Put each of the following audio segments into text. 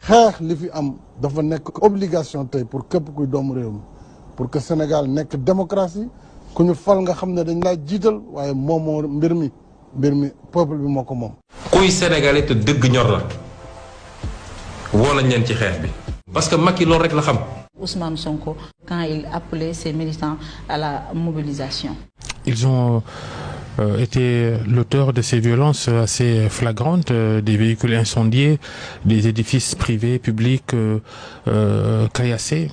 xeex li fi am dafa nekk obligation tey pour képp kuy doomu réew mi pour que Sénégal nekk démocratie ku ñu fal nga xam ne dañ laa jiital waaye moomoo mbir mi peuple bi moo ko moom. kuy sénégalais te dëgg ñor la woo nañ leen ci xeex bi parce que Macky loolu rek la xam. Ousmane Sonko quand il appelait ses militants à la mobilisation. Ils ont été l'auteur de ces violences assez flagrantes, des véhicules incendiés, des édifices privés, publics caillassés.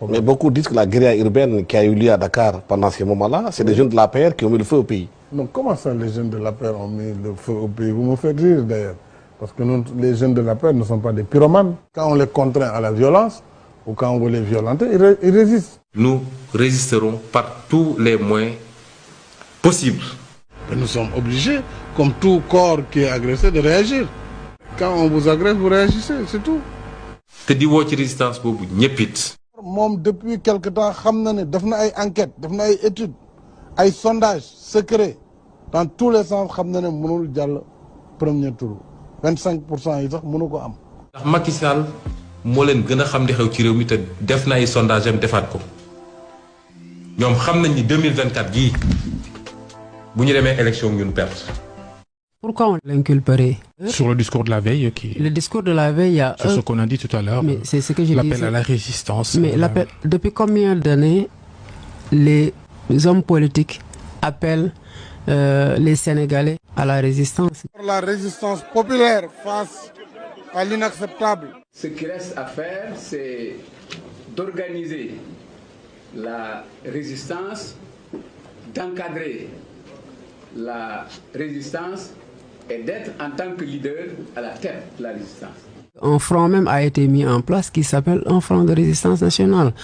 Mais beaucoup disent que la guérilla urbaine qui a eu lieu à Dakar pendant ces moments-là, c'est des jeunes de l'APR qui ont mis le feu au pays. Non, comment ça les jeunes de l'APR ont mis le feu au pays? Vous me faites rire d'ailleurs. Parce que nous, les jeunes de l'APR ne sont pas des pyromanes. Quand on les contraint à la violence, ou quand on veut les violenter, ils résistent. Nous résisterons par tous les moyens possibles. Et nous sommes obligés, comme tout corps qui est agressé, de réagir. Quand on vous agresse, vous réagissez, c'est tout. te di woo ci résistance boobu ñëpp it. moom depuis quelque temps xam na ne def na ay enquêtes def na ay études ay sondages secrets dans tous les sens xam na ne mënul jàll premier tour 25% yi sax mënu ko am. ndax Macky Sall moo leen gën a xam di xew ci réew mi te def na ay sondage am defaat ko ñoom xam nañ ni 2024 gii bu ñu demee élection ñun perte. Pourquoi on l'inculperait? Sur le discours de la veille Le discours de la veille, il y a... C'est ce qu'on a dit tout à l'heure. Mais c'est ce que je l'appel disais. à la résistance. Mais depuis combien d'années les hommes politiques appellent les Sénégalais à la résistance? La résistance populaire face à l'inacceptable. Ce qui reste à faire, c'est d'organiser la résistance, d'encadrer la résistance et d'être en tant que leader à la tête de la résistance. Un front même a été mis en place qui s'appelle un front de résistance nationale.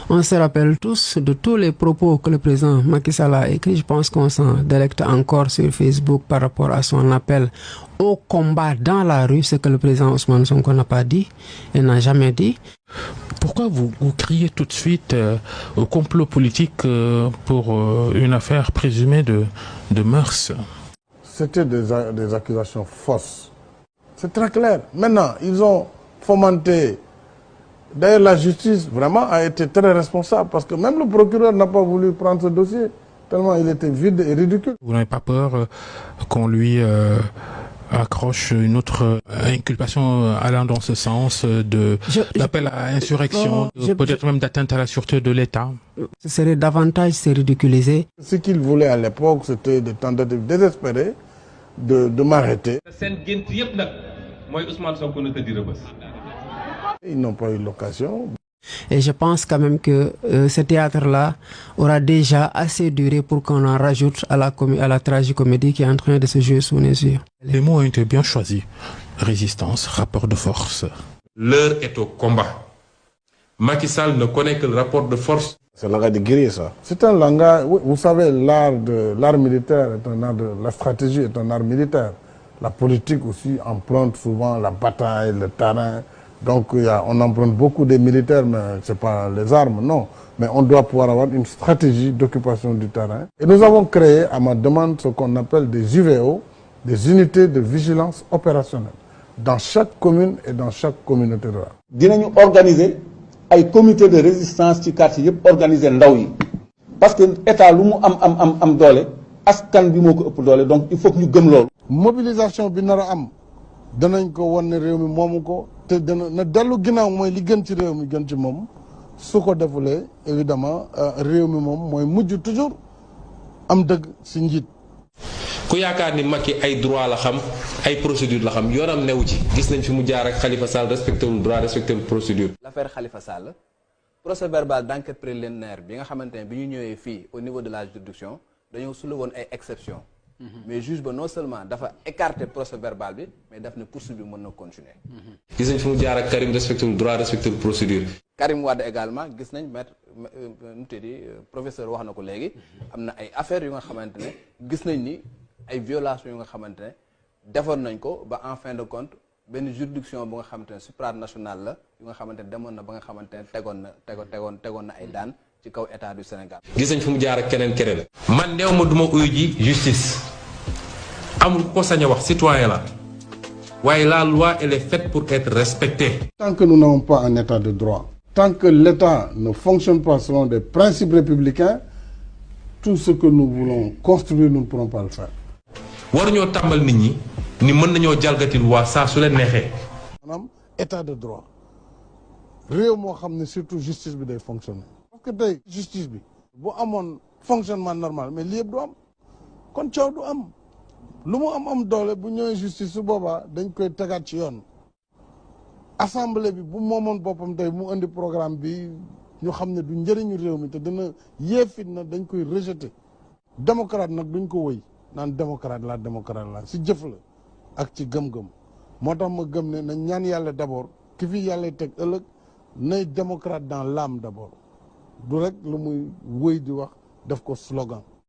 On se rappelle tous de tous les propos que le président Macky Sall a écrits. Je pense qu'on s'en délecte encore sur Facebook par rapport à son appel au combat dans la rue, ce que le président Ousmane Sonko n'a pas dit et n'a jamais dit. Pourquoi vous criez tout de suite au complot politique pour une affaire présumée de mœurs? C'était des accusations fausses. C'est très clair. Maintenant, ils ont fomenté. D'ailleurs, la justice, vraiment, a été très responsable parce que même le procureur n'a pas voulu prendre ce dossier, tellement il était vide et ridicule. Vous n'avez pas peur qu'on lui accroche une autre inculpation allant dans ce sens d'appel à insurrection, peut-être même d'atteinte à la sûreté de l'État? Ce serait davantage se ridiculiser. Ce qu'ils voulaient à l'époque, c'était des tentatives désespérées de m'arrêter. Ils n'ont pas eu l'occasion. Et je pense quand même que ce théâtre-là aura déjà assez duré pour qu'on en rajoute à la tragicomédie qui est en train de se jouer sous nos yeux. Les mots ont été bien choisis. Résistance, rapport de force. L'heure est au combat. Macky Sall ne connaît que le rapport de force. C'est un langage de guerrier, ça. C'est un langage, vous savez, l'art militaire est un art la stratégie est un art militaire. La politique aussi emprunte souvent la bataille, le terrain. Donc on emprunte beaucoup des militaires, mais ce n'est pas les armes, non. Mais on doit pouvoir avoir une stratégie d'occupation du terrain. Et nous avons créé, à ma demande, ce qu'on appelle des UVO, des unités de vigilance opérationnelle, dans chaque commune et dans chaque communauté rurale. Dinañu organiser ay comité de résistance ci quartier yëpp organiser ndaw yi parce que état lu mu am doole askan bi moo ko ëpp doole donc il faut que ñu gëm loolu. Mobilisation bi nar a am danañ ko wan ne réew mi moomu ko te dana na dellu ginnaaw mooy li gën ci réew mi gën ci moom su ko defulee évidemment réew mi moom mooy mujj toujours am dëgg si njiit. ku yaakaar ni Macky ay droit la xam ay procédure la xam yoonam newu ci gis nañ fi mu jaar ak Khalifa Sall respecté wul droit respecté wul procédure. L'affaire Khalifa Sall procès verbal d'enquête préliminaire bi nga xamante ne bi ñu ñëwee fii au niveau de la juridiction dañoo soulevé woon ay exceptions. mais juge ba non seulement dafa écarter procès verbal bi mais daf ne poursuite bi mën na continuer. gis nañ fi mu jaar ak Karim respecté wul droit respecté wul procédure. Karim Wade également gis nañ maître nu teddi professeur wax na ko léegi am na ay affaires yu nga xamante ne gis nañ ni ay violations yu nga xamante ne defoon nañ ko ba en fin de compte benn juridiction bu nga xamante ne supranationale la yu nga xamante ne demoon na ba nga xamante ne tegoon na ay daan ci kaw état du Sénégal. gis nañ fu mu jaar ak keneen. man néew ma duma uyu ji justice amul ko sañ a wax citoyen la waaye la loi elle est faite pour être respectée. Tant que nous n'avons pas un état de droit, tant que l'État ne fonctionne pas selon des principes républicains, tout ce que nous voulons construire, nous ne pourrons pas le faire. waruñoo tàmbal nit ñi ni mën nañoo jalgati loi saa su leen neexee. maanaam état de droit réew moo xam ne surtout justice bi day fonctionner. parce que tey justice bi bu amoon fonctionnement normal mais lii yëpp du am kon coow du am lu mu am doole bu ñëwee justice su boobaa dañ koy tegaat ci yoon. assemblée bi bu moomoon boppam tey mu indi programme bi ñu xam ne du njëriñu réew mi te dina yéefit na dañ koy rejeter. démocrate nag duñ ko wëy naan démocrate la si jëf la ak ci gëm-gëm moo tax ma gëm ne nañ ñaan yàlla d'abord ki fi yàlla teg ëllëg nay démocrate dans l'âme d'abord du rek lu muy wëy di wax def ko slogan